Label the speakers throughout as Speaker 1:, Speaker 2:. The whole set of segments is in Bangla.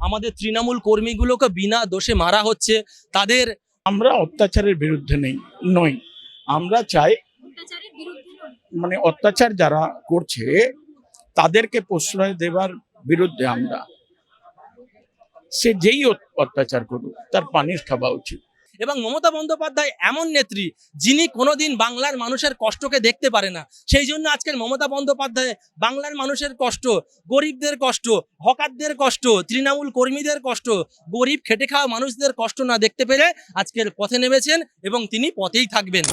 Speaker 1: আমাদের তৃণমূল কর্মীগুলোকে বিনা দোষে মারা হচ্ছে। তাদের
Speaker 2: আমরা অত্যাচারের বিরুদ্ধে নই। আমরা চাই মানে অত্যাচার যারা করছে তাদেরকে প্রশ্রয় দেওয়ার বিরুদ্ধে আমরা। সে যেই অত্যাচার করুক তার পানির খাওয়া উচিত।
Speaker 1: এবং মমতা বন্দ্যোপাধ্যায় এমন নেত্রী যিনি কোনোদিন বাংলার মানুষের কষ্টকে দেখতে পারে না। সেই জন্য আজকের মমতা বন্দ্যোপাধ্যায় বাংলার মানুষের কষ্ট, গরিবদের কষ্ট, হকারদের কষ্ট, তৃণমূল কর্মীদের কষ্ট, গরিব খেটে খাওয়া মানুষদের কষ্ট না দেখতে পেরে আজকের পথে নেমেছেন এবং তিনি পথেই থাকবেন।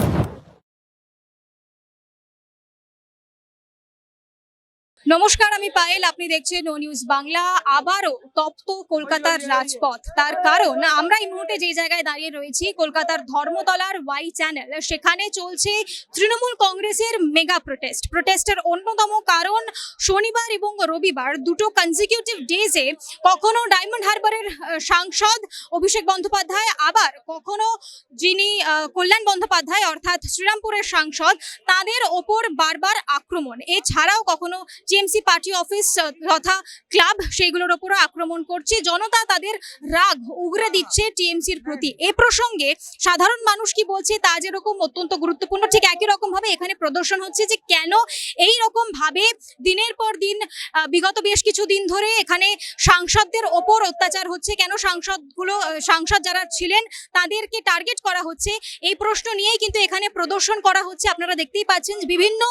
Speaker 3: নমস্কার, আমি পায়েল, আপনি দেখছেন ও নিউজ বাংলা। আবারও তপ্ত কলকাতার রাজপথ। তার কারণ আমরা এই মুহূর্তে যে জায়গায় দাঁড়িয়ে রয়েছি কলকাতার ধর্মতলার ওয়াই চ্যানেল, সেখানে চলছে তৃণমূল কংগ্রেসের মেগা প্রোটেস্টের অন্যতম কারণ শনিবার এবং রবিবার দুটো কনজিকিউটিভ ডেজে কখনো ডায়মন্ড হারবারের সাংসদ অভিষেক বন্দ্যোপাধ্যায়, আবার কখনো যিনি কল্যাণ বন্দ্যোপাধ্যায় অর্থাৎ শ্রীরামপুরের সাংসদ, তাদের ওপর বারবার আক্রমণ। এছাড়াও কখনো টিএমসি পার্টি অফিস তথা ক্লাব সেইগুলোর উপরও আক্রমণ করছে। জনতা তাদের রাগ উগরে দিচ্ছে টিএমসির প্রতি। এ প্রসঙ্গে সাধারণ মানুষ কি বলছে তা যেরকম অত্যন্ত গুরুত্বপূর্ণ, ঠিক একই রকম ভাবে এখানে প্রদর্শন হচ্ছে যে কেন এই রকম ভাবে দিনের পর দিন বিগত বেশ কিছু দিন ধরে এখানে সাংসদদের ওপর অত্যাচার হচ্ছে, কেন সাংসদ যারা ছিলেন তাদেরকে টার্গেট করা হচ্ছে। এই প্রশ্ন নিয়েই কিন্তু এখানে প্রদর্শন করা হচ্ছে। আপনারা দেখতেই পাচ্ছেন বিভিন্ন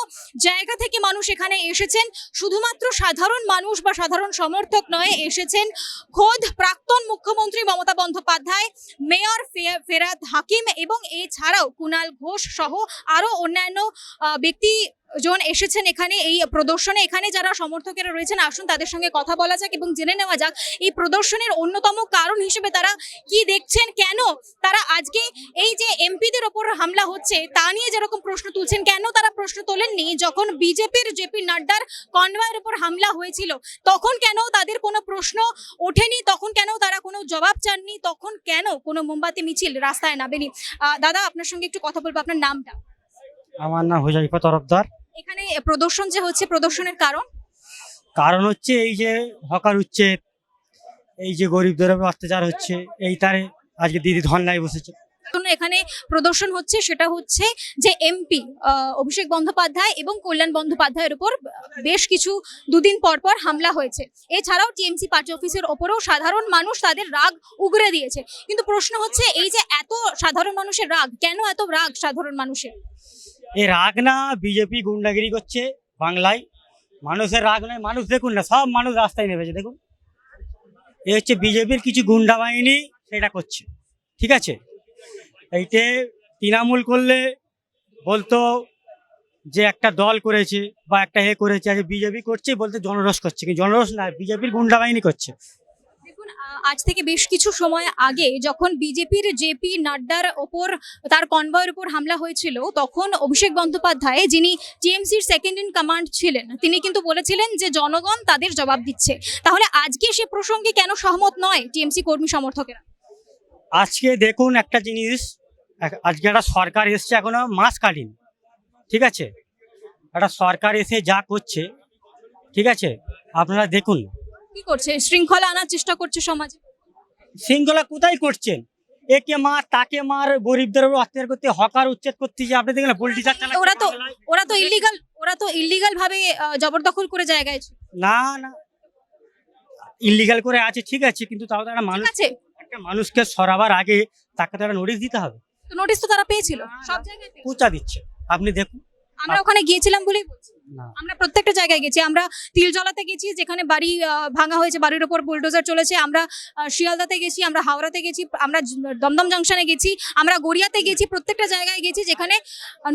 Speaker 3: জায়গা থেকে মানুষ এখানে এসেছেন। শুধুমাত্র সাধারণ মানুষ বা সাধারণ সমর্থক নয়, এসেছেন খোদ প্রাক্তন মুখ্যমন্ত্রী মমতা বন্দ্যোপাধ্যায়, মেয়র ফেরাদ হাকিম এবং এছাড়াও কুণাল ঘোষ সহ আরো অন্যান্য ব্যক্তিজন এসেছেন এখানে এই প্রদর্শনে। এখানে যারা সমর্থকেরা রয়েছেন আসুন তাদের সঙ্গে কথা বলা যাক এবং জেনে নেওয়া যাক এই প্রদর্শনের অন্যতম কারণ হিসেবে তারা কি দেখছেন, কেন তারা আজকে এই যে এমপিদের ওপর হামলা হচ্ছে তা নিয়ে যেরকম প্রশ্ন তুলছেন, কেন তারা প্রশ্ন তোলেননি যখন বিজেপির জেপি নাড্ডার কনভয়ের উপর হামলা হয়েছিল, তখন কেন তাদের কোনো প্রশ্ন ওঠেনি, তখন কেন তারা কোনো জবাব চাননি, তখন কেন কোনো মোমবাতি মিছিল রাস্তায় নামেনি। দাদা, আপনার সঙ্গে একটু কথা বলবো, আপনার নামটা?
Speaker 4: আমার নাম হুজাইফা তরফদার।
Speaker 3: এখানে প্রদর্শন যে হচ্ছে, প্রদর্শনের
Speaker 4: কারণ হচ্ছে এই যে হকার হচ্ছে, এই যে গরিবদের উপর অত্যাচার হচ্ছে, এই তারে আজকে দিদি ধর্নায় বসেছে।
Speaker 3: এখানে প্রদর্শন হচ্ছে সেটা হচ্ছে যে এমপি অভিষেক বন্দ্যোপাধ্যায় এবং কল্যাণ বন্দ্যোপাধ্যায়ের উপর বেশ কিছু দুদিন পর পর হামলা হয়েছে। এছাড়াও টিএমসি পার্টি অফিসের ওপরেও সাধারণ মানুষ তাদের রাগ উগরে দিয়েছে। কিন্তু প্রশ্ন হচ্ছে এই যে এত সাধারণ মানুষের রাগ, কেন এত রাগ সাধারণ মানুষের?
Speaker 4: এই রাগ না বিজেপি গুন্ডাগিরি করছে বাংলায়, মানুষের রাগ নয়। মানুষ দেখুন না, সব মানুষ রাস্তায় নেমেছে। দেখুন, এই হচ্ছে বিজেপির কিছু গুন্ডা বাহিনী সেটা করছে, ঠিক আছে। এইটে তৃণমূল করলে বলতো যে একটা দল করেছে বা একটা করেছে, আজ বিজেপি করছে বলতে জনরোষ করছে, কিন্তু জনরোষ না, বিজেপির গুন্ডা বাহিনী করছে।
Speaker 3: দেখুন, আজ থেকে বেশ কিছু সময় আগে যখন বিজেপির জেপি নাড্ডার ওপর তার কনভয়ের উপর হামলা হয়েছিল, তখন অভিষেক বন্দ্যোপাধ্যায়, যিনি টিএমসির সেকেন্ড ইন কমান্ড ছিলেন, তিনি কিন্তু বলেছিলেন যে জনগণ তাদের জবাব দিচ্ছে। তাহলে আজকে সে প্রসঙ্গে কেন সহমত নয় টিএমসি কর্মী সমর্থকেরা?
Speaker 4: আজকে দেখুন একটা জিনিস, আজকে একটা সরকার এসছে, এখনো মাস কাটিনি, ঠিক আছে। একটা সরকার এসে যা করছে, ঠিক আছে, আপনারা দেখুন
Speaker 3: কি করছে, শৃঙ্খলা আনার চেষ্টা করছে সমাজে।
Speaker 4: শৃঙ্খলা কোথায় করছেন? একে মার তাকে মার, গরিবদের উপর অত্যাচার করতে, হকার উচ্ছেদ করতে, যে আপনি দেখলেন পলিটিক্যাল
Speaker 3: ওরা তো ইল্লিগাল ভাবে জবরদখল করে জায়গায়।
Speaker 4: না না, ইল্লিগাল করে আছে, ঠিক আছে, কিন্তু তাও একটা মানুষ আছে, একটা মানুষকে সরাবার আগে তাকে তারা নোটিশ দিতে হবে।
Speaker 3: তো নোটিশ তো তারা পেয়েছিল, সব জায়গায়
Speaker 4: পৌঁছা দিচ্ছে, আপনি দেখুন।
Speaker 3: আমরা ওখানে গিয়েছিলাম বলেই বলছি, আমরা প্রত্যেকটা জায়গায় গেছি। আমরা তিলজলাতে গেছি, যেখানে বাড়ি ভাঙা হয়েছে, বাড়ির উপর বুলডোজার চলেছে। আমরা শিয়ালদাতে গেছি, আমরা হাওড়াতে গেছি, আমরা দমদম জংশনে গেছি, আমরা গড়িয়াতে গেছি, প্রত্যেকটা জায়গায় গেছি যেখানে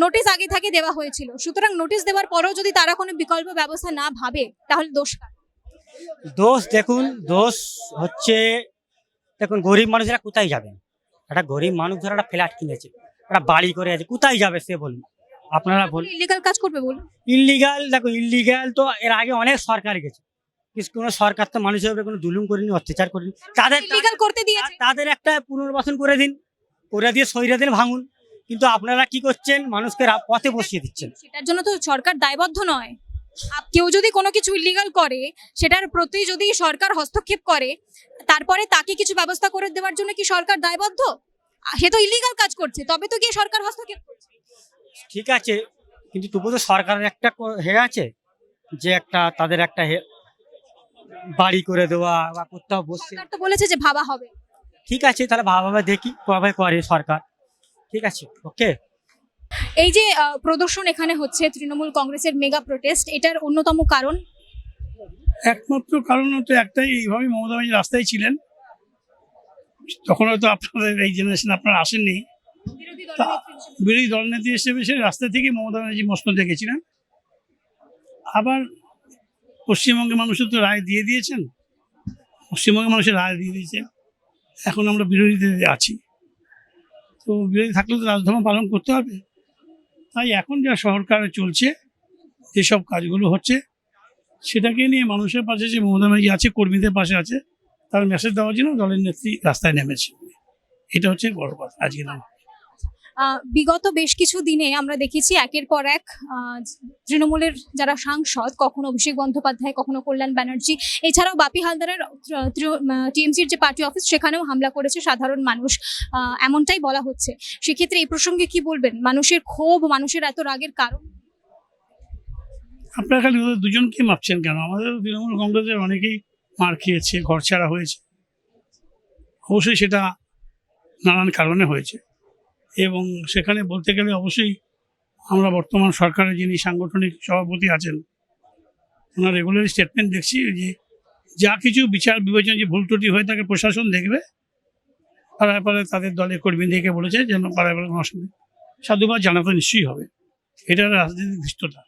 Speaker 3: নোটিশ আগে থেকে দেওয়া হয়েছিল। সুতরাং নোটিশ দেওয়ার পরেও যদি তারা কোনো বিকল্প ব্যবস্থা না ভাবে, তাহলে দোষ
Speaker 4: দেখুন, দোষ হচ্ছে, দেখুন গরিব মানুষেরা কোথায় যাবেন? একটা গরিব মানুষ ধর একটা ফ্ল্যাট কিনেছে, একটা বাড়ি করে আছে, কোথায় যাবে সে বলুন? আপনারা বলুন,
Speaker 3: ইল্লিগাল কাজ করবে বলুন?
Speaker 4: ইল্লিগাল, দেখো ইল্লিগাল তো এর আগে অনেক সরকার গেছে, কোনো সরকার তো মানুষের উপরে কোনো জুলুম করেনি, অত্যাচার করেনি। তাদের
Speaker 3: ইল্লিগাল করতে দিয়েছে,
Speaker 4: তাদের একটা পুনর্বাসন করে দিন, করে দিয়ে সইরা দিন, ভাঙুন। কিন্তু আপনারা কি করছেন? মানুষকে পথে বসিয়ে দিচ্ছেন।
Speaker 3: সেটার জন্য তো সরকার দায়বদ্ধ নয়। কেউ যদি কোনো কিছু ইলিগাল করে সেটার প্রতি যদি সরকার হস্তক্ষেপ করে তারপরে তাকে কিছু ব্যবস্থা করে দেওয়ার জন্য কি সরকার দায়বদ্ধ? সে তো ইলিগাল কাজ করছে, তবে তো গিয়ে সরকার হস্তক্ষেপ করছে।
Speaker 4: ঠিক আছে, কিন্তু তবু তো সরকারের একটা আছে, যে একটা তাদের একটা বাড়ি করে দেওয়া বা কোথাও বসে।
Speaker 3: সরকার তো বলেছে যে ভাবা হবে।
Speaker 4: ঠিক আছে, তাহলে ভাবা দেখি কবে করে সরকার। ঠিক আছে, ওকে।
Speaker 3: এই যে প্রদর্শন এখানে হচ্ছে তৃণমূল কংগ্রেসের মেগা প্রোটেস্ট, এটার অন্যতম কারণ
Speaker 5: একমাত্র কারণ হচ্ছে একটাই, এইভাবে মমতা ব্যানার্জি রাস্তায় ছিলেন, তখন হয়তো আপনাদের এই জেনারেশন আপনারা আসেননি।
Speaker 3: বিরোধী দলনেত্রী হিসেবে।
Speaker 5: বিরোধী দলনেত্রী হিসেবে সে রাস্তা থেকে মমতা ব্যানার্জি মসনদে গেছিলেন। আবার পশ্চিমবঙ্গের মানুষের তো রায় দিয়ে দিয়েছেন, পশ্চিমবঙ্গের মানুষের রায় দিয়ে দিয়েছেন, এখন আমরা বিরোধীতে আছি, তো বিরোধী থাকলে তো রাজধর্ম পালন করতে হবে। তাই এখন যা সরকার চলছে, যেসব কাজগুলো হচ্ছে, সেটাকে নিয়ে মানুষের পাশে যে মমতা ব্যানার্জি আছে, কর্মীদের পাশে আছে, তার মেসেজ দেওয়ার জন্য দলের নেত্রী রাস্তায় নেমেছে। এটা হচ্ছে বড় কথা আজকে না।
Speaker 3: বিগত বেশ কিছু দিনে আমরা দেখেছি একের পর এক তৃণমূলের যারা সাংসদ, কখনো অভিষেক বন্দ্যোপাধ্যায়, কখনো কল্যাণ ব্যানার্জি, এছাড়াও বাপি হালদারের টিএমসির যে পার্টি অফিস সেখানেও হামলা করেছে সাধারণ মানুষ, এমনটাই বলা হচ্ছে। সেক্ষেত্রে এই প্রসঙ্গে কি বলবেন? মানুষের ক্ষোভ, মানুষের এত রাগের কারণ?
Speaker 5: আপনারা খালি ওদের দুজনকে মাপছেন কেন? আমাদের তৃণমূল কংগ্রেসের অনেকেই মার খেয়েছে, ঘর ছাড়া হয়েছে, অবশ্যই সেটা নানান কারণে হয়েছে। এবং সেখানে বলতে গেলে অবশ্যই আমরা বর্তমান সরকারের যিনি সাংগঠনিক সভাপতি আছেন, ওনার রেগুলার স্টেটমেন্ট দেখছি যে যা কিছু বিচার বিবেচনা যে ভুল ত্রুটি হয়ে থাকে প্রশাসন দেখবে, পাড়ায় পাড়ায় তাদের দলের কর্মীদেরকে বলেছে যেন পাড়ায় পাড়ায় কোনো অসুবিধা, সাধুবাদ জানাতে নিশ্চয়ই হবে, এটা রাজনীতির দৃষ্টতা।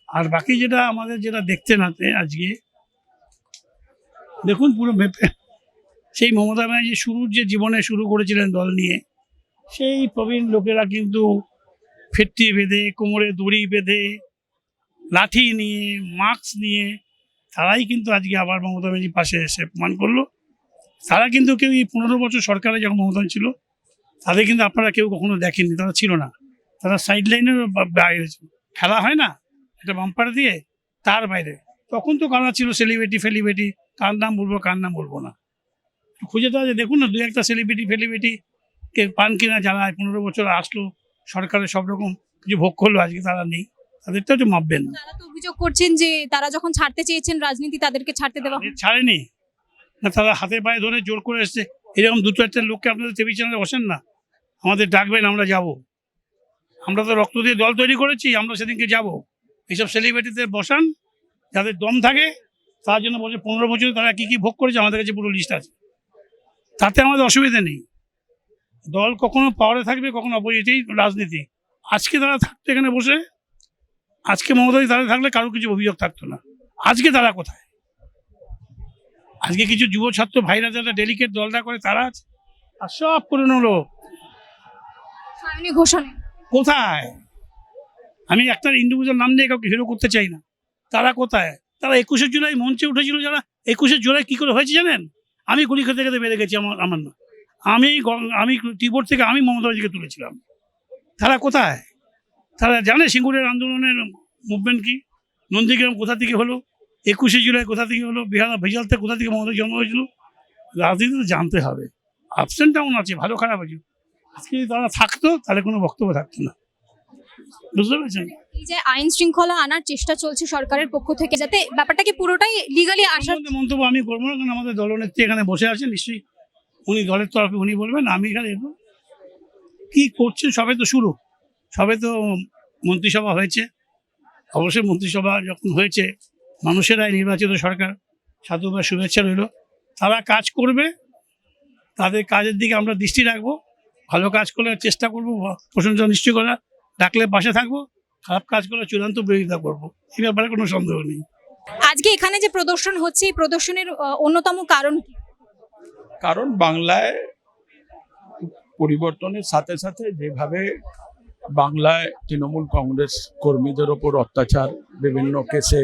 Speaker 5: আর বাকি যেটা আমাদের যেটা দেখতে নাতে আজকে দেখুন, পুরো ভেপে সেই মমতা ব্যানার্জি শুরুর যে জীবনে শুরু করেছিলেন দল নিয়ে, সেই প্রবীণ লোকেরা কিন্তু ফেটটি বেঁধে, কোমরে দড়ি বেঁধে, লাঠি নিয়ে, মাস্ক নিয়ে, তারাই কিন্তু আজকে আবার মমতা ব্যানার্জির পাশে এসে প্রমাণ করলো। তারা কিন্তু কেউ এই 15 বছর সরকারে যখন মমতা ছিল, তাদের কিন্তু আপনারা কেউ কখনো দেখেননি, তারা ছিল না, তারা সাইড লাইনের বাইরে ছিল। খেলা হয় না একটা বাম্পার দিয়ে, তার বাইরে তখন তো কারা ছিল সেলিব্রিটি, কার নাম বলবো কার নাম বলবো না, খুঁজে তো দেখুন না, দু একটা সেলিব্রিটি কে পান কিনা যারা 15 বছর আসলো সরকারের সব রকম কিছু ভোগ করলো, আজকে তারা নেই, তাদেরটা একটু মাপবেন।
Speaker 3: তারা তো অভিযোগ করছেন যে তারা যখন ছাড়তে চেয়েছেন রাজনীতি, তাদেরকে ছাড়তে দেওয়া হয়নি।
Speaker 5: ছাড়েনি না, তারা হাতে পায়ে ধরে জোর করে এসছে। এরকম 2-4 লোককে আপনাদের টিভি চ্যানেলে বসেন না, আমাদের ডাকবেন, আমরা যাব। আমরা তো রক্ত দিয়ে দল তৈরি করেছি, আমরা সেদিনকে যাব। এইসব সেলিব্রিটিদের বসান, যাদের দম থাকে, তার জন্য বলছে 15 বছরে তারা কি কি ভোগ করেছে, আমাদের কাছে পুরো লিস্ট আছে, তাতে আমাদের অসুবিধা নেই। দল কখনো পাওয়ারে থাকবে, কখনো অপোজিটেই রাজনীতি। আজকে তারা থাকতো এখানে বসে, আজকে মমতাদি তারা থাকলে কারো কিছু অভিযোগ থাকতো না। আজকে তারা কোথায়? আজকে কিছু যুব ছাত্র ভাইরা যারা ডেলিকেট দলটা করে তারা আছে, আর সব পুরনো লোক
Speaker 3: সায়নী ঘোষণা
Speaker 5: কোথায়? আমি একটা ইন্ডিভিজুয়াল নাম নিয়ে কাউকে হিরো করতে চাই না, তারা কোথায়? তারা 21শে জুলাই মঞ্চে উঠেছিল, যারা 21শে জুলাই কি করে হয়েছে জানেন? আমি গুলি খেতে খেতে বেড়ে গেছি, আমার না, আমি টিবোর্ড থেকে আমি মমতা ব্যানার্জিকে তুলেছিলাম। তারা কোথায়? তারা জানে সিঙ্গুরের আন্দোলনের মুভমেন্ট কি, নন্দীগ্রাম কোথা থেকে হলো, 21শে জুলাই কোথা থেকে হলো, বিহার ভেজাল থেকে কোথা থেকে মমতার জন্ম হয়েছিল। রাজনীতি তো জানতে হবে, আপস অ্যান্ড ডাউন আছে, ভালো খারাপ আছে। আজকে যদি তারা থাকতো তাহলে কোনো বক্তব্য থাকতো না, বুঝতে পেরেছেন?
Speaker 3: এই যে আইন শৃঙ্খলা আনার চেষ্টা চলছে সরকারের পক্ষ থেকে, যাতে ব্যাপারটাকে পুরোটাই লিগালি আসার।
Speaker 5: মন্তব্য আমি করবো না, কারণ আমাদের দলনেত্রী এখানে বসে আছেন, নিশ্চয়ই উনি দলের তরফে উনি বলবেন, আমি এখানে কি করছেন। সবে তো শুরু, সবে তো মন্ত্রিসভা হয়েছে। অবশ্যই মন্ত্রিসভা যখন হয়েছে, মানুষেরাই নির্বাচিত সরকার, সাধুবাদ শুভেচ্ছা রইল। তারা কাজ করবে, তাদের কাজের দিকে আমরা দৃষ্টি রাখবো, ভালো কাজ করলে চেষ্টা করবো, প্রশংসা নিশ্চয় করা, ডাকলে পাশে থাকবো, খারাপ কাজ করলে চূড়ান্ত বিরোধিতা করবো, এই ব্যাপারে কোনো সন্দেহ নেই।
Speaker 3: আজকে এখানে যে প্রদর্শন হচ্ছে, এই প্রদর্শনের অন্যতম কারণ কি?
Speaker 2: কারণ বাংলায় পরিবর্তনের সাথে সাথে যেভাবে বাংলায় তৃণমূল কংগ্রেস কর্মীদের ওপর অত্যাচার, বিভিন্ন কেসে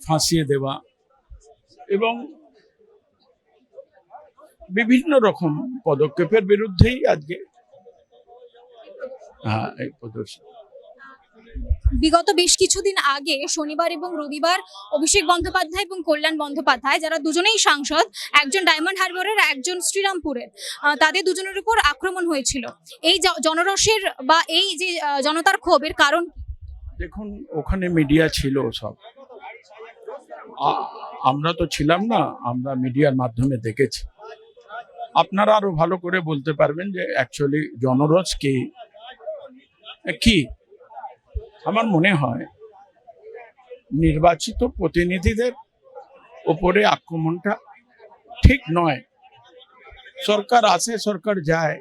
Speaker 2: ফাঁসিয়ে দেওয়া এবং বিভিন্ন রকম পদক্ষেপের বিরুদ্ধেই আজকে এই প্রদর্শন।
Speaker 3: বিগত বেশ কিছুদিন আগে শনিবার এবং রবিবার অভিষেক বন্দ্যোপাধ্যায় এবং কল্যাণ বন্দ্যোপাধ্যায়, যারা দুজনেই সাংসদ, একজন ডায়মন্ড হারবারের, একজন শ্রীরামপুরের, তাদের দুজনের উপর আক্রমণ হয়েছিল। এই জনরোষের বা এই যে জনতার ক্ষোভের কারণ কি?
Speaker 2: দেখুন, ওখানে মিডিয়া ছিল সব, আমরা তো ছিলাম না, আমরা মিডিয়ার মাধ্যমে দেখেছি। আপনারা আরো ভালো করে বলতে পারবেন যে অ্যাকচুয়ালি জনরোষ কি। আমার মনে হয় নির্বাচিত প্রতিনিধিদের উপরে আক্রমণটা ঠিক নয়। সরকার আসে, সরকার যায়,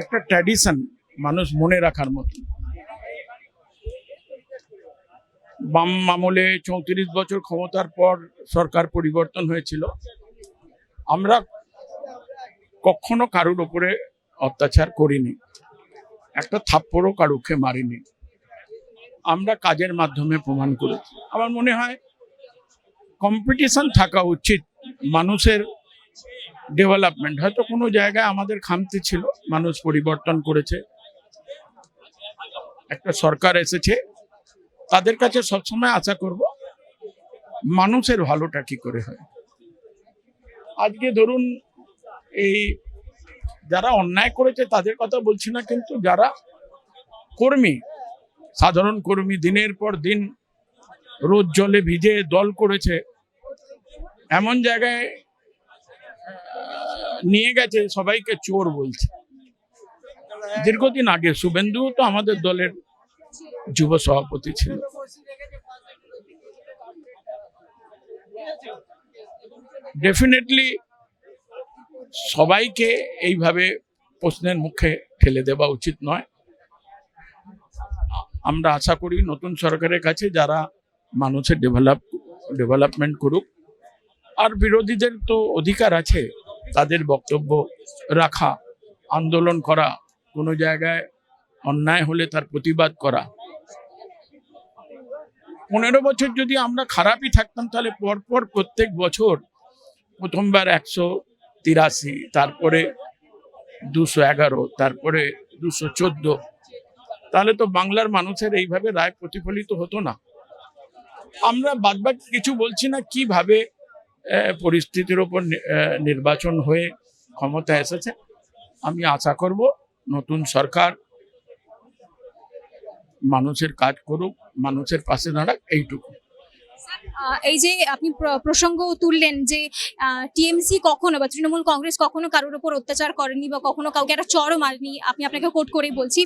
Speaker 2: একটা ট্র্যাডিশন মানুষ মনে রাখার মতো। বাম আমলে 34 বছর ক্ষমতার পর সরকার পরিবর্তন হয়েছিল। আমরা কখনো কারুর উপরে অত্যাচার করিনি, একটা থাপ্পড়ও কারুকে মারিনি। আমরা কাজের মাধ্যমে প্রমাণ করেছি। আমার মনে হয় কম্পিটিশন থাকা উচিত মানুষের ডেভেলপমেন্ট। হয়তো কোনো জায়গায় আমাদের খামতি ছিল, মানুষ পরিবর্তন করেছে, একটা সরকার এসেছে, তাদের কাছে সবসময় আশা করব মানুষের ভালোটা কি করে হয়। আজকে ধরুন এই যারা অন্যায় করেছে তাদের কথা বলছি না, কিন্তু যারা কর্মী, সাধারণ কর্মী, দিনের পর দিন রোদ জলে ভিজে দল করেছে, এমন জায়গায় নিয়ে গেছে সবাইকে চোর বলছে। দীর্ঘদিন আগে শুভেন্দু তো আমাদের দলের যুব সভাপতি ছিল। ডেফিনেটলি সবাইকে এইভাবে প্রশ্নের মুখে ঠেলে দেওয়া উচিত নয়। আমরা আশা করি নতুন সরকারের কাছে যারা মানুষের ডেভেলপমেন্ট করুক, আর বিরোধীদের তো অধিকার আছে তাদের বক্তব্য রাখা, আন্দোলন করা, কোনো জায়গায় অন্যায় হলে তার প্রতিবাদ করা। 15 বছর যদি আমরা খারাপই থাকতাম, তাহলে পরপর প্রত্যেক বছর প্রথমবার 183, তারপরে 211, তারপরে 214, তাহলে তো বাংলার মানুষের এইভাবে রায় প্রতিফলিত হতো না। আমরা বাদবাকি কিছু বলছি না, কিভাবে পরিস্থিতির উপর নির্বাচন হয়ে ক্ষমতা এসেছে। আমি আশা করব নতুন সরকার মানুষের কাজ করুক, মানুষের পাশে দাঁড়াক, এইটুকু।
Speaker 3: এই যে আপনি প্রসঙ্গ তুললেন যে টিএমসি কখনো বা তৃণমূল কংগ্রেস কখনো কারোর উপর অত্যাচার করেনি বা কখনো কাউকে একটা চড়ও মারেনি, আমি আপনাকে কোট করেই বলছি।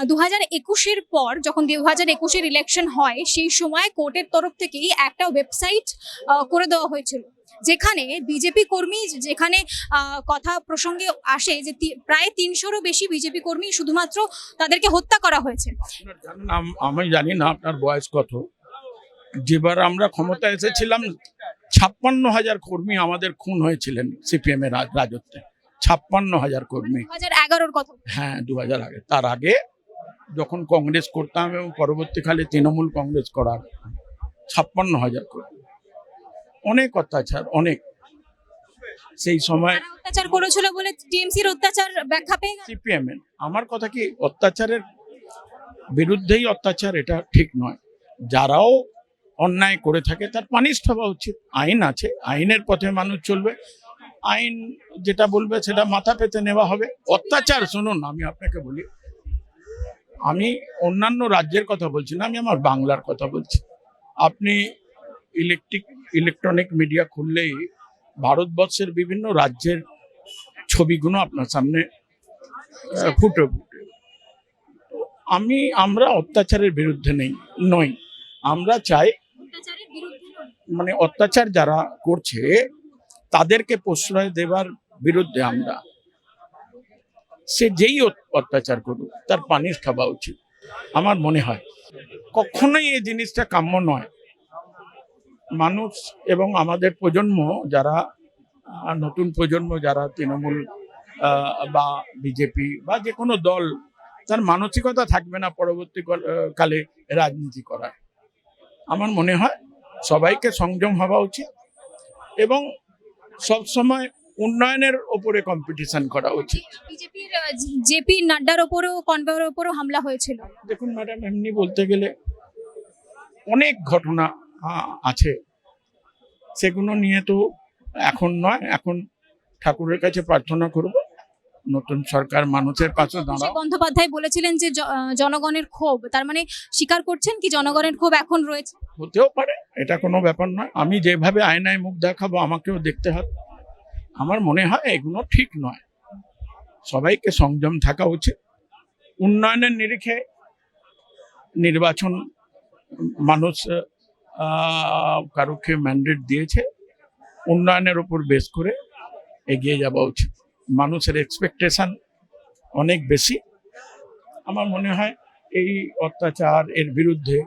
Speaker 3: 2021-এর পর যখন 2021-এর ইলেকশন হয়, সেই সময় কোর্টের তরফ থেকেই একটা ওয়েবসাইট করে দেওয়া হয়েছিল, যেখানে বিজেপি কর্মী, যেখানে কথা প্রসঙ্গে আসে যে প্রায় 300-রও বেশি বিজেপি কর্মী শুধুমাত্র তাদেরকে হত্যা করা হয়েছে।
Speaker 2: আমি জানি না আপনার বয়স কত। যেবার আমরা ক্ষমতা এসেছিলাম 56,000 কর্মী আমাদের খুন হয়েছিলেন সিপিএম এর রাজত্বে। 56,000 কর্মী।
Speaker 3: 2011-র কথা।
Speaker 2: হ্যাঁ, 2000 আগে। তার আগে যখন কংগ্রেস করতাম এবং পরবর্তীকালে তৃণমূল কংগ্রেস করার 56,000 কর্মী। অনেক অত্যাচার, অনেক। সেই সময়
Speaker 3: অত্যাচার করেছিল বলে টিএমসির অত্যাচার ব্যাখ্যা পেয়ে গেল
Speaker 2: সিপিএম এর। আমার কথা কি, অত্যাচারের বিরুদ্ধেই অত্যাচার, এটা ঠিক নয়। যারাও অন্যায় করে থাকে তার পানিশ হওয়া উচিত। আইন আছে, আইনের পথে মানুষ চলবে, আইন যেটা বলবে সেটা মাথা পেতে নেওয়া হবে। অত্যাচার, শুনুন আমি আপনাকে বলি, আমি অন্যান্য রাজ্যের কথা বলছি না, আমি আমার বাংলার কথা বলছি। আপনি ইলেকট্রনিক মিডিয়া খুললেই ভারতবর্ষের বিভিন্ন রাজ্যের ছবিগুলো আপনার সামনে ফুটে ফুটে। আমরা অত্যাচারের বিরুদ্ধে নই। আমরা চাই মানে অত্যাচার যারা করছে তাদেরকে প্রশ্রয় দেওয়ার বিরুদ্ধে আমরা। সে যেই অত্যাচার করুক তার পানিশ খাওয়া উচিত। আমার মনে হয় কখনোই এই জিনিসটা কাম্য নয়। মানুষ এবং আমাদের প্রজন্ম, যারা নতুন প্রজন্ম, যারা তৃণমূল বা বিজেপি বা যে কোনো দল, তার মানসিকতা থাকবে না পরবর্তীকালে রাজনীতি করার। আমার মনে হয় সবাইকে সংযম হওয়া উচিত এবং সবসময় উন্নয়নের ওপরে কম্পিটিশন করা উচিত।
Speaker 3: বিজেপির জেপি নাড্ডার ওপরেও কনভয়ের ওপরেও হামলা হয়েছিল।
Speaker 2: দেখুন ম্যাডাম, এমনি বলতে গেলে অনেক ঘটনা আছে, সেগুলো নিয়ে তো এখন নয়, এখন ঠাকুরের কাছে প্রার্থনা করব নতুন সরকার মানুষের পাশে দাঁড়াও।
Speaker 3: অভিষেক বন্দ্যোপাধ্যায় বলেছিলেন যে জনগণের ক্ষোভ, তার মানে স্বীকার করছেন কি জনগণের ক্ষোভ এখন রয়েছে?
Speaker 2: হতেও পারে, এটা কোনো ব্যাপার নয়। আমি যেভাবে আয়নায় মুখ দেখাবো আমাকেও দেখতে হবে। আমার মনে হয় এগুলো ঠিক নয়, সবাইকে সংযম থাকা উচিত। উন্নয়নের নিরিখে নির্বাচন মানুষ কারোকে ম্যান্ডেট দিয়েছে, উন্নয়নের উপর বেস করে এগিয়ে যাওয়া উচিত। মানুষের এক্সপেকটেশন অনেক বেশি। আমার মনে হয় এই অত্যাচার এর বিরুদ্ধে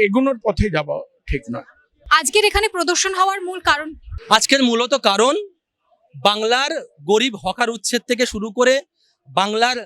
Speaker 2: এগুলোর পথে যাওয়া ঠিক নয়।
Speaker 3: আজকের এখানে প্রদর্শন হওয়ার মূল কারণ?
Speaker 1: আজকের মূলত কারণ বাংলার গরিব হকার উচ্ছেদ থেকে শুরু করে বাংলার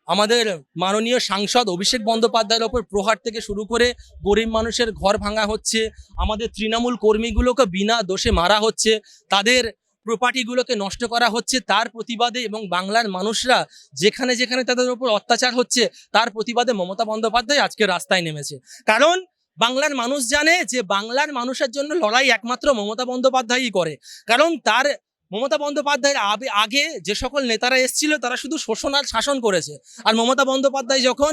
Speaker 1: আমাদের মাননীয় সাংসদ অভিষেক বন্দ্যোপাধ্যায়ের ওপর প্রহার থেকে শুরু করে গরিব মানুষের ঘর ভাঙা হচ্ছে, আমাদের তৃণমূল কর্মীগুলোকে বিনা দোষে মারা হচ্ছে, তাদের প্রপার্টিগুলোকে নষ্ট করা হচ্ছে, তার প্রতিবাদে এবং বাংলার মানুষরা যেখানে যেখানে তাদের উপর অত্যাচার হচ্ছে তার প্রতিবাদে মমতা বন্দ্যোপাধ্যায় আজকে রাস্তায় নেমেছে। কারণ বাংলার মানুষ জানে যে বাংলার মানুষের জন্য লড়াই একমাত্র মমতা বন্দ্যোপাধ্যায়ই করে। কারণ তার মমতা বন্দ্যোপাধ্যায়ের আগে যে সকল নেতারা এসেছিল তারা শুধু শোষণ আর শাসন করেছে, আর মমতা বন্দ্যোপাধ্যায় যখন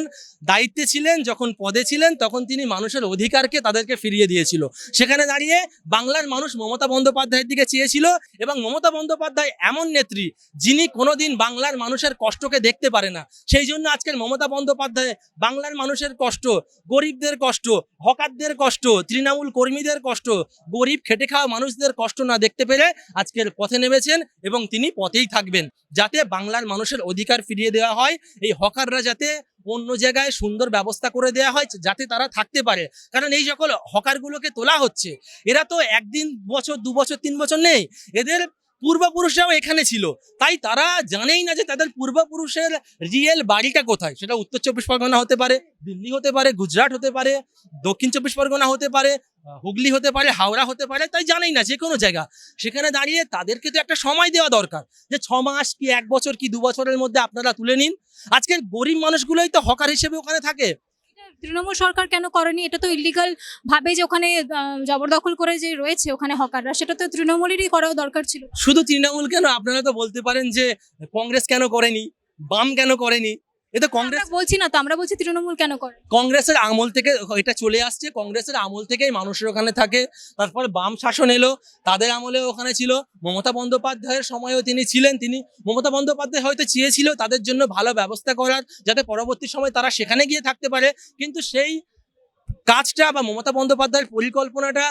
Speaker 1: দায়িত্বে ছিলেন, যখন পদে ছিলেন, তখন তিনি মানুষের অধিকারকে তাদেরকে ফিরিয়ে দিয়েছিল। সেখানে দাঁড়িয়ে বাংলার মানুষ মমতা বন্দ্যোপাধ্যায়ের দিকে চেয়েছিল এবং মমতা বন্দ্যোপাধ্যায় এমন নেত্রী যিনি কোনোদিন বাংলার মানুষের কষ্টকে দেখতে পারে না। সেই জন্য আজকের মমতা বন্দ্যোপাধ্যায় বাংলার মানুষের কষ্ট, গরিবদের কষ্ট, হকারদের কষ্ট, তৃণমূল কর্মীদের কষ্ট, গরিব খেটে খাওয়া মানুষদের কষ্ট না দেখতে পেরে আজকের পথে নেমেছেন এবং তিনি পথেই থাকবেন, যাতে বাংলার মানুষের অধিকার ফিরিয়ে দেওয়া হয়, এই হকাররা যাতে অন্য জায়গায় সুন্দর ব্যবস্থা করে দেওয়া হয় যাতে তারা থাকতে পারে। কারণ এই সকল হকারগুলোকে তোলা হচ্ছে, এরা তো একদিন, বছর, 2 বছর, 3 বছর নেই, এদের পূর্বপুরুষরাও এখানে ছিল, তাই তারা জানেই না যে তাদের পূর্বপুরুষের রিয়েল বাড়িটা কোথায়। সেটা উত্তর 24 পরগনা হতে পারে, দিল্লি হতে পারে, গুজরাট হতে পারে, দক্ষিণ 24 পরগনা হতে পারে, হুগলি হতে পারে, হাওড়া হতে পারে, তাই জানেই না যে কোনো জায়গা। সেখানে দাঁড়িয়ে তাদেরকে তো একটা সময় দেওয়া দরকার, যে 6 মাস কি 1 বছর কি 2 বছরের মধ্যে আপনারা তুলে নিন। আজকের গরিব মানুষগুলোই তো হকার হিসেবে ওখানে থাকে।
Speaker 3: তৃণমূল সরকার কেন করেনি? এটা তো ইলিগাল ভাবে যে ওখানে জবরদখল করে যে রয়েছে ওখানে হকাররা, সেটা তো তৃণমূলেরই করাও দরকার ছিল।
Speaker 1: শুধু তৃণমূল কেন, আপনারা তো বলতে পারেন যে কংগ্রেস কেন করেনি, বাম কেন করেনি। এটা কংগ্রেস
Speaker 3: আমরা বলছি না তো, আমরা বলছি তৃণমূল কেন করে।
Speaker 1: কংগ্রেসের আমল থেকে এটা চলে আসছে, কংগ্রেসের আমল থেকেই মানুষের ওখানে থাকে। তারপরে বাম শাসন এলো, তাদের আমলে ওখানে ছিল, মমতা বন্দ্যোপাধ্যায়ের সময়ও তিনি ছিলেন। মমতা বন্দ্যোপাধ্যায় হয়তো চেয়েছিল তাদের জন্য ভালো ব্যবস্থা করার, যাতে পরবর্তী সময় তারা সেখানে গিয়ে থাকতে পারে, কিন্তু সেই কাজটা বা মমতা বন্দ্যোপাধ্যায়ের পরিকল্পনাটা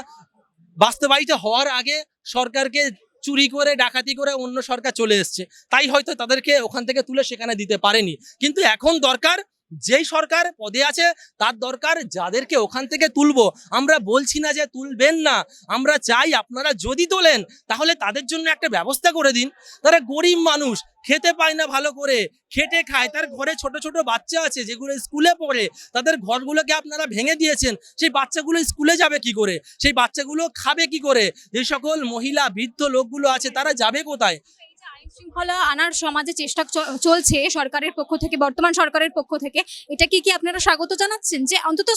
Speaker 1: বাস্তবায়িত হওয়ার আগে সরকারকে চুরি করে, ডাকাতি করে অন্য সরকার চলে এসছে, তাই হয়তো তাদেরকে ওখান থেকে তুলে সেখানে দিতে পারেনি। কিন্তু এখন দরকার, যেই সরকার পদে আছে তার দরকার যাদেরকে ওখান থেকে তুলবো। আমরা বলছি না যে তুলবেন না, আমরা চাই আপনারা যদি তোলেন তাহলে তাদের জন্য একটা ব্যবস্থা করে দিন। তারা গরিব মানুষ, খেতে পায় না, ভালো করে খেটে খায়, তার ঘরে ছোট ছোট বাচ্চা আছে যেগুলো স্কুলে পড়ে, তাদের ঘরগুলোকে আপনারা ভেঙে দিয়েছেন। সেই বাচ্চাগুলো স্কুলে যাবে কি করে, সেই বাচ্চাগুলো খাবে কি করে, যে সকল মহিলা বৃদ্ধ লোকগুলো আছে তারা যাবে কোথায়?
Speaker 3: আইন শৃঙ্খলা আনার সমাজে চেষ্টা চলছে সরকারের পক্ষ থেকে, বর্তমান সরকারের পক্ষ থেকে, এটা কি আপনারা স্বাগত জানাচ্ছেন যে অন্তত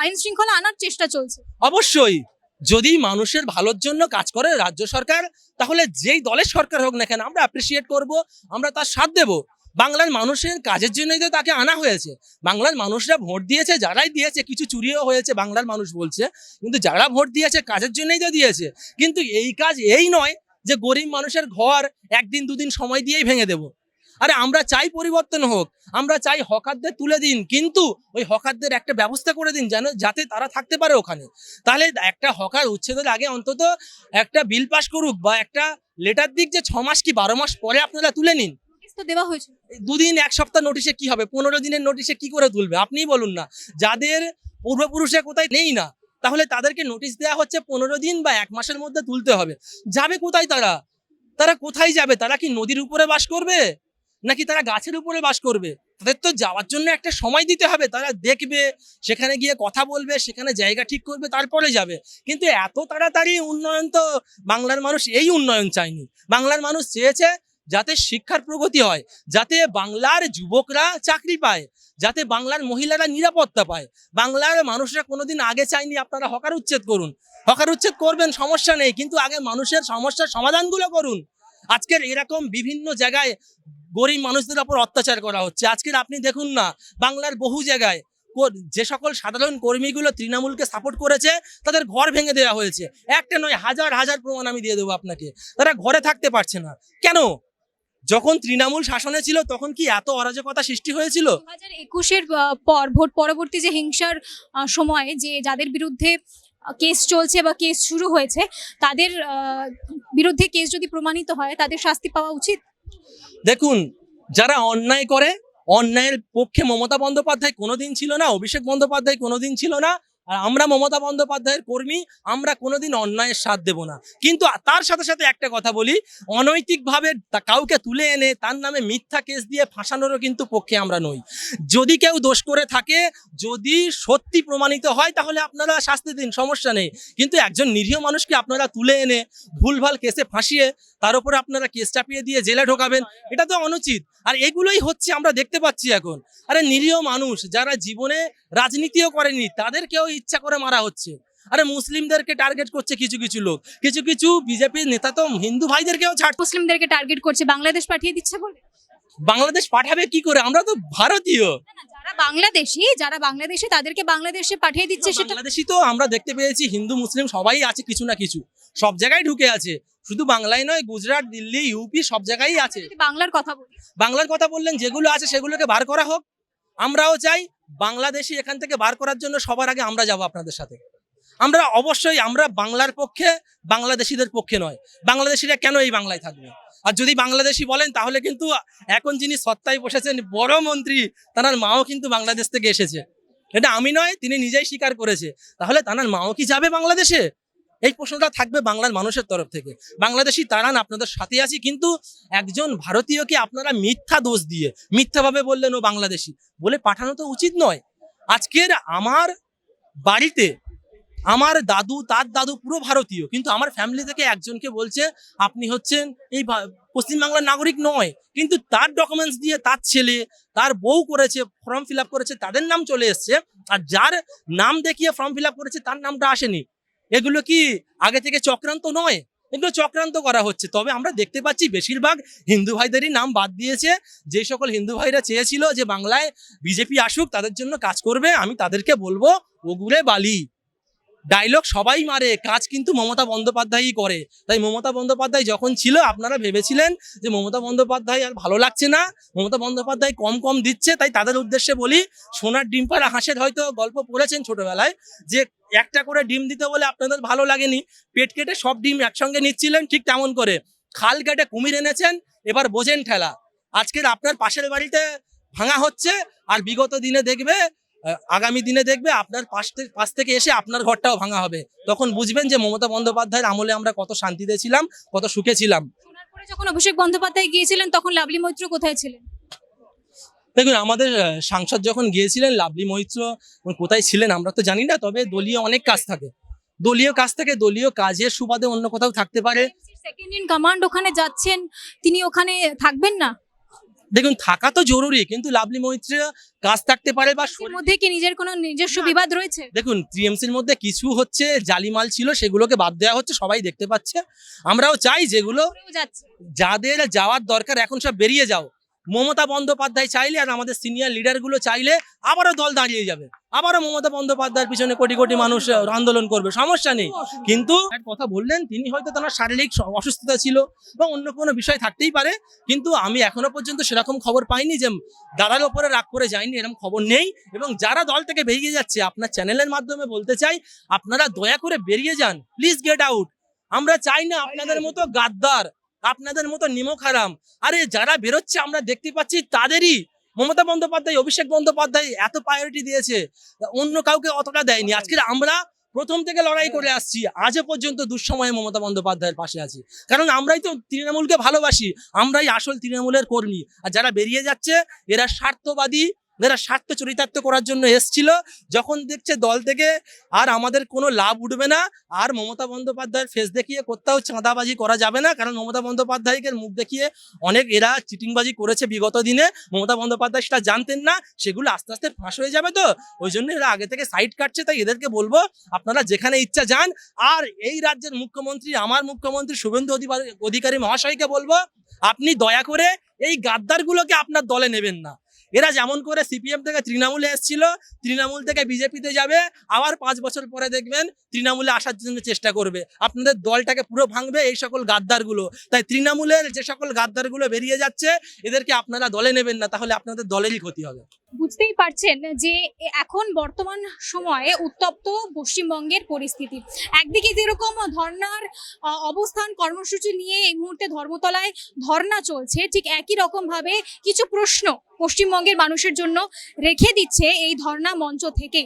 Speaker 3: আইন শৃঙ্খলা আনার চেষ্টা চলছে?
Speaker 1: অবশ্যই, যদি মানুষের ভালোর জন্য কাজ করে রাজ্য সরকার, তাহলে যেই দলের সরকার হোক না কেন আমরা অ্যাপ্রিসিয়েট করব, আমরা তার সাথ দেব। বাংলার মানুষের কাজের জন্যই তো তাকে আনা হয়েছে। বাংলার মানুষরা ভোট দিয়েছে, যারাই দিয়েছে, কিছু চুরিও হয়েছে বাংলার মানুষ বলছে, কিন্তু যারা ভোট দিয়েছে কাজের জন্যই তো দিয়েছে। কিন্তু এই কাজ এই নয় যে গরিব মানুষের ঘর 1 দিন 2 দিন সময় দিয়েই ভেঙে দেব। আরে আমরা চাই পরিবর্তন হোক, আমরা চাই হকারদের তুলে দিন, কিন্তু ওই হকারদের একটা ব্যবস্থা করে দিন যেন, যাতে তারা থাকতে পারে ওখানে। তাহলে একটা হকার উচ্ছেদের আগে অন্তত একটা বিল পাস করুক বা একটা লেটার দিক যে 6 মাস কি 12 মাস পরে আপনারা তুলে নিন।
Speaker 3: নোটিশ তো দেওয়া হয়েছে।
Speaker 1: 2 দিন 1 সপ্তাহ নোটিশে কি হবে? 15 দিনের নোটিশে কি করে তুলবে আপনিই বলুন না। যাদের পূর্বপুরুষে কোথায় নেই না, তাহলে তাদেরকে নোটিশ দেওয়া হচ্ছে 15 দিন বা 1 মাসের মধ্যে তুলতে হবে। যাবে কোথায় তারা? তারা কোথায় যাবে? তারা কি নদীর উপরে বাস করবে? নাকি তারা গাছের উপরে বাস করবে? তাদের তো যাওয়ার জন্য একটা সময় দিতে হবে, তারা দেখবে, সেখানে গিয়ে কথা বলবে, সেখানে জায়গা ঠিক করবে, তারপরে যাবে। কিন্তু এত তাড়াতাড়ি উন্নয়ন তো বাংলার মানুষ এই উন্নয়ন চায়নি। বাংলার মানুষ চেয়েছে যাতে শিক্ষার প্রগতি হয়, যাতে বাংলার যুবকরা চাকরি পায়, যাতে বাংলার মহিলারা নিরাপত্তা পায়। বাংলার মানুষরা কোনোদিন আগে চায়নি আপনারা হকার উচ্ছেদ করুন। হকার উচ্ছেদ করবেন, সমস্যা নেই, কিন্তু আগে মানুষের সমস্যার সমাধানগুলো করুন। আজকের এরকম বিভিন্ন জায়গায় গরিব মানুষদের উপর অত্যাচার করা হচ্ছে। আজকের আপনি দেখুন না, বাংলার বহু জায়গায় যে সকল সাধারণ কর্মীগুলো তৃণমূলকে সাপোর্ট করেছে তাদের ঘর ভেঙে দেওয়া হয়েছে। একটা নয়, হাজার হাজার প্রমাণ আমি দিয়ে দেবো আপনাকে। তারা ঘরে থাকতে পারছে না। কেন? যখন তৃণমূল শাসনে ছিল তখন কি এত অরাজকতা সৃষ্টি হয়েছিল?
Speaker 3: 2021-এর পর ভোট পরবর্তী যে হিংসার সময়ে যে যাদের বিরুদ্ধে কেস চলছে বা কেস শুরু হয়েছে, তাদের বিরুদ্ধে কেস যদি প্রমাণিত হয় তাদের শাস্তি পাওয়া উচিত।
Speaker 1: দেখুন, যারা অন্যায় করে, অন্যায়ের পক্ষে মমতা বন্দ্যোপাধ্যায় কোনোদিন ছিল না, অভিষেক বন্দ্যোপাধ্যায় কোনোদিন ছিল না। আর আমরা মমতা বন্দ্যোপাধ্যায়ের কর্মী, আমরা কোনোদিন অন্যায়ের সাথ দেব না। কিন্তু তার সাথে সাথে একটা কথা বলি, অনৈতিকভাবে কাউকে তুলে এনে তার নামে মিথ্যা কেস দিয়ে ফাঁসানোরও কিন্তু পক্ষে আমরা নই। যদি কেউ দোষ করে থাকে, যদি সত্যি প্রমাণিত হয়, তাহলে আপনারা শাস্তি দিন, সমস্যা নেই। কিন্তু একজন নিরীহ মানুষকে আপনারা তুলে এনে ভুলভাল কেসে ফাঁসিয়ে তার উপরে আপনারা কেস চাপিয়ে দিয়ে জেলে ঢোকাবেন, এটা তো অনুচিত। আর এগুলোই হচ্ছে আমরা দেখতে পাচ্ছি এখন। আরে নিরীহ মানুষ যারা জীবনে রাজনীতিও করেনি, তাদেরকেও ইচ্ছা করে মারা হচ্ছে। আরে মুসলিমদেরকে টার্গেট করছে কিছু কিছু লোক, কিছু কিছু বিজেপির নেতা তো হিন্দু ভাইদেরকেও ছাড়।
Speaker 3: মুসলিমদেরকে টার্গেট করছে, বাংলাদেশ পাঠিয়ে দিচ্ছে বলে।
Speaker 1: বাংলাদেশ পাঠাবে কি করে? আমরা তো ভারতীয়।
Speaker 3: যারা বাংলাদেশি তাদেরকে বাংলাদেশে পাঠিয়ে দিচ্ছে, সেটা
Speaker 1: বাংলাদেশি তো আমরা দেখতে পেয়েছি, হিন্দু মুসলিম সবাই আছে, কিছু না কিছু সব জায়গায় ঢুকে আছে। শুধু বাংলায় নয়, গুজরাট, দিল্লি, ইউপি সব জায়গায় আছে।
Speaker 3: যদি বাংলার কথা বলি,
Speaker 1: বাংলার কথা বললেন, যেগুলো আছে সেগুলোকে বার করা হোক। আমরাও চাই বাংলাদেশি এখান থেকে বার করার জন্য সবার আগে আমরা যাব আপনাদের সাথে। আমরা অবশ্যই, আমরা বাংলার পক্ষে, বাংলাদেশিদের পক্ষে নয়। বাংলাদেশিরা কেন এই বাংলায় থাকবে? আর যদি বাংলাদেশি বলেন, তাহলে কিন্তু এখন যিনি সত্তায় বসেছেন বড় মন্ত্রী, তার মাও কিন্তু বাংলাদেশ থেকে এসেছে। এটা আমি নয়, তিনি নিজেই স্বীকার করেছে। তাহলে তার মাও কি যাবে বাংলাদেশে? এই প্রশ্নটা থাকবে বাংলার মানুষের তরফ থেকে। বাংলাদেশি তারান, আপনাদের সাথে আছি, কিন্তু একজন ভারতীয়কে আপনারা মিথ্যা দোষ দিয়ে মিথ্যাভাবে বললেন ও বাংলাদেশি বলে পাঠানো তো উচিত নয়। আজকের আমার বাড়িতে আমার দাদু, তার দাদু পুরো ভারতীয়, কিন্তু আমার ফ্যামিলি থেকে একজনকে বলছে আপনি হচ্ছেন এই পশ্চিমবাংলার নাগরিক নয়, কিন্তু তার ডকুমেন্টস দিয়ে তার ছেলে, তার বউ করেছে, ফর্ম ফিল আপ করেছে, তাদের নাম চলে এসছে। আর যার নাম দেখিয়ে ফর্ম ফিল আপ করেছে তার নামটা আসেনি। এগুলো কি আগে থেকে চক্রান্ত নয়? এগুলো চক্রান্ত করা হচ্ছে। তবে আমরা দেখতে পাচ্ছি বেশিরভাগ হিন্দু ভাইদেরই নাম বাদ দিয়েছে। যে সকল হিন্দু ভাইরা চেয়েছিল যে বাংলায় বিজেপি আসুক, তাদের জন্য কাজ করবে, আমি তাদেরকে বলবো ওগুলে বালি। ডায়লগ সবাই মারে, কাজ কিন্তু মমতা বন্দ্যোপাধ্যায়ই করে। তাই মমতা বন্দ্যোপাধ্যায় যখন ছিল, আপনারা ভেবেছিলেন যে মমতা বন্দ্যোপাধ্যায় আর ভালো লাগছে না, মমতা বন্দ্যোপাধ্যায় কম কম দিচ্ছে। তাই তাদের উদ্দেশ্যে বলি, সোনার ডিম পাড়া হাঁসের হয়তো গল্প পড়েছেন ছোটবেলায়, যে একটা করে ডিম দিতে বলে আপনাদের ভালো লাগেনি, পেট কেটে সব ডিম একসঙ্গে নিচ্ছিলেন, ঠিক তেমন করে খাল কেটে কুমির এনেছেন, এবার বোঝেন ঠেলা। আজকের আপনার পাশের বাড়িতে ভাঙা হচ্ছে, আর বিগত দিনে দেখবে, আগামী দিনে দেখবে আপনার পাশ থেকে এসে আপনার ঘরটাও ভাঙা হবে। তখন বুঝবেন যে মমতা বন্দ্যোপাধ্যায়ের আমলে আমরা কত শান্তিতে ছিলাম, কত সুখে ছিলাম।
Speaker 3: সোনারপুরে যখন অভিষেক বন্দ্যোপাধ্যায় গিয়েছিলেন, তখন লাভলি মৈত্র কোথায় ছিলেন?
Speaker 1: দেখুন, আমাদের সাংসদ যখন গিয়েছিলেন, লাভলি মৈত্র কোথায় ছিলেন আমরা তো জানি না। তবে দলীয় অনেক কাজ থাকে, দলীয় কাজের সুবাদে অন্য কোথাও থাকতে পারে।
Speaker 3: সেকেন্ড ইন কমান্ড ওখানে যাচ্ছেন, তিনি ওখানে থাকবেন না?
Speaker 1: দেখুন, থাকা তো জরুরি, কিন্তু লাভলি মৈত্র কাজ থাকতে পারে বা
Speaker 3: এর মধ্যে কি নিজের কোনো নিজস্ব বিবাদ রয়েছে?
Speaker 1: দেখুন, টিএমসির মধ্যে কিছু হচ্ছে জালিমাল ছিল, সেগুলোকে বাদ দেওয়া হচ্ছে, সবাই দেখতে পাচ্ছে। আমরাও চাই যেগুলো যাদের যাওয়ার দরকার এখন সব বেরিয়ে যাও। মমতা বন্দ্যোপাধ্যায় চাইলে আর আমাদের সিনিয়র লিডারগুলো চাইলে আবারও দল দাঁড়িয়ে যাবে, আবারও মমতা বন্দ্যোপাধ্যায়ের পিছনে কোটি কোটি মানুষ আন্দোলন করবে, সমস্যা নেই। কিন্তু এক কথা বললেন, তিনি হয়তো তার শারীরিক অসুস্থতা ছিল বা অন্য কোনো বিষয় থাকতেই পারে, কিন্তু আমি এখনো পর্যন্ত সেরকম খবর পাইনি যে দাদার ওপরে রাগ করে যায়নি, এরকম খবর নেই। এবং যারা দল থেকে বেরিয়ে যাচ্ছে, আপনার চ্যানেলের মাধ্যমে বলতে চাই, আপনারা দয়া করে বেরিয়ে যান, প্লিজ গেট আউট। আমরা চাই না আপনাদের মতো গাদ্দার, আপনাদের মতো নিমক হারাম। আরে যারা বেরোচ্ছে আমরা দেখতে পাচ্ছি, তাদেরই মমতা বন্দ্যোপাধ্যায়, অভিষেক বন্দ্যোপাধ্যায় এত প্রায়োরিটি দিয়েছে, অন্য কাউকে অতটা দেয়নি। আজকে আমরা প্রথম থেকে লড়াই করে আসছি, আজও পর্যন্ত দুঃসময়ে মমতা বন্দ্যোপাধ্যায়ের পাশে আছি, কারণ আমরাই তো তৃণমূলকে ভালোবাসি, আমরাই আসল তৃণমূলের কর্মী। আর যারা বেরিয়ে যাচ্ছে এরা স্বার্থবাদী, এরা স্বার্থ চরিতার্থ করার জন্য এসছিল। যখন দেখছে দল থেকে আর আমাদের কোনো লাভ উঠবে না, আর মমতা বন্দ্যোপাধ্যায়ের ফেস দেখিয়ে কোথাও চাঁদাবাজি করা যাবে না, কারণ মমতা বন্দ্যোপাধ্যায়কে মুখ দেখিয়ে অনেক এরা চিটিংবাজি করেছে বিগত দিনে। মমতা বন্দ্যোপাধ্যায় সেটা জানতেন না, সেগুলো আস্তে আস্তে ফাঁস হয়ে যাবে, তো ওই জন্য এরা আগে থেকে সাইড কাটছে। তাই এদেরকে বলবো আপনারা যেখানে ইচ্ছা যান। আর এই রাজ্যের মুখ্যমন্ত্রী, আমার মুখ্যমন্ত্রী শুভেন্দু অধিকারী মহাশয়কে বলবো, আপনি দয়া করে এই গাদ্দারগুলোকে আপনার দলে নেবেন না। এরা যেমন করে সিপিএম থেকে তৃণমূলে এসেছিল, তৃণমূল থেকে বিজেপিতে যাবে, আবার 5 বছর পরে দেখবেন তৃণমূলে আসার জন্য চেষ্টা করবে, আপনাদের দলটাকে পুরো ভাঙবে এই সকল গাদ্দারগুলো। তাই তৃণমূলের যে সকল গাদ্দারগুলো বেরিয়ে যাচ্ছে এদেরকে আপনারা দলে নেবেন না, তাহলে আপনাদের দলেরই ক্ষতি হবে।
Speaker 3: বুঝতেই পারছেন যে এখন বর্তমান সময়ে উত্তপ্ত পশ্চিমবঙ্গের পরিস্থিতি। একদিকে যেরকম ধর্নার অবস্থান কর্মসূচি নিয়ে এই মুহূর্তে ধর্মতলায় ধর্না চলছে, ঠিক একই রকম ভাবে কিছু প্রশ্ন পশ্চিমবঙ্গের মানুষের জন্য রেখে দিচ্ছে এই ধর্না মঞ্চ থেকে,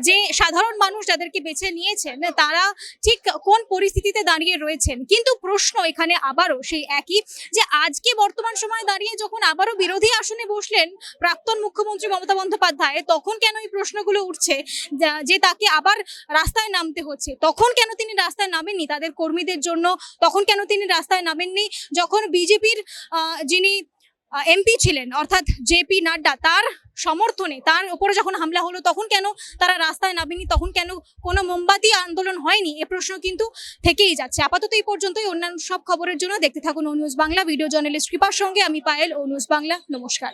Speaker 3: যে সাধারণ মানুষ যাদেরকে বেছে নিয়েছেন তারা ঠিক কোন পরিস্থিতিতে দাঁড়িয়ে রয়েছেন। কিন্তু প্রশ্ন এখানে আবারও সেই একই, যে আজকে বর্তমান সময়ে দাঁড়িয়ে যখন আবারও বিরোধী আসনে বসলেন প্রাক্তন মুখ্যমন্ত্রী মমতা বন্দ্যোপাধ্যায়, তখন কেন এই প্রশ্নগুলো উঠছে যে তাকে আবার রাস্তায় নামতে হচ্ছে? তখন কেন তিনি রাস্তায় নামেননি তাদের কর্মীদের জন্য? তখন কেন তিনি রাস্তায় নামেননি যখন বিজেপির যিনি এমপি ছিলেন অর্থাৎ জেপি নাড্ডা, তার সমর্থনে তার উপরে যখন হামলা হলো তখন কেন তারা রাস্তায় নামেনি? তখন কেন কোনো মোমবাতি আন্দোলন হয়নি? এ প্রশ্ন কিন্তু থেকেই যাচ্ছে। আপাতত এই পর্যন্তই। অন্যান্য সব খবরের জন্য দেখতে থাকুন ও নিউজ বাংলা। ভিডিও জার্নালিস্ট কৃপার সঙ্গে আমি পায়েল, ও নিউজ বাংলা। নমস্কার।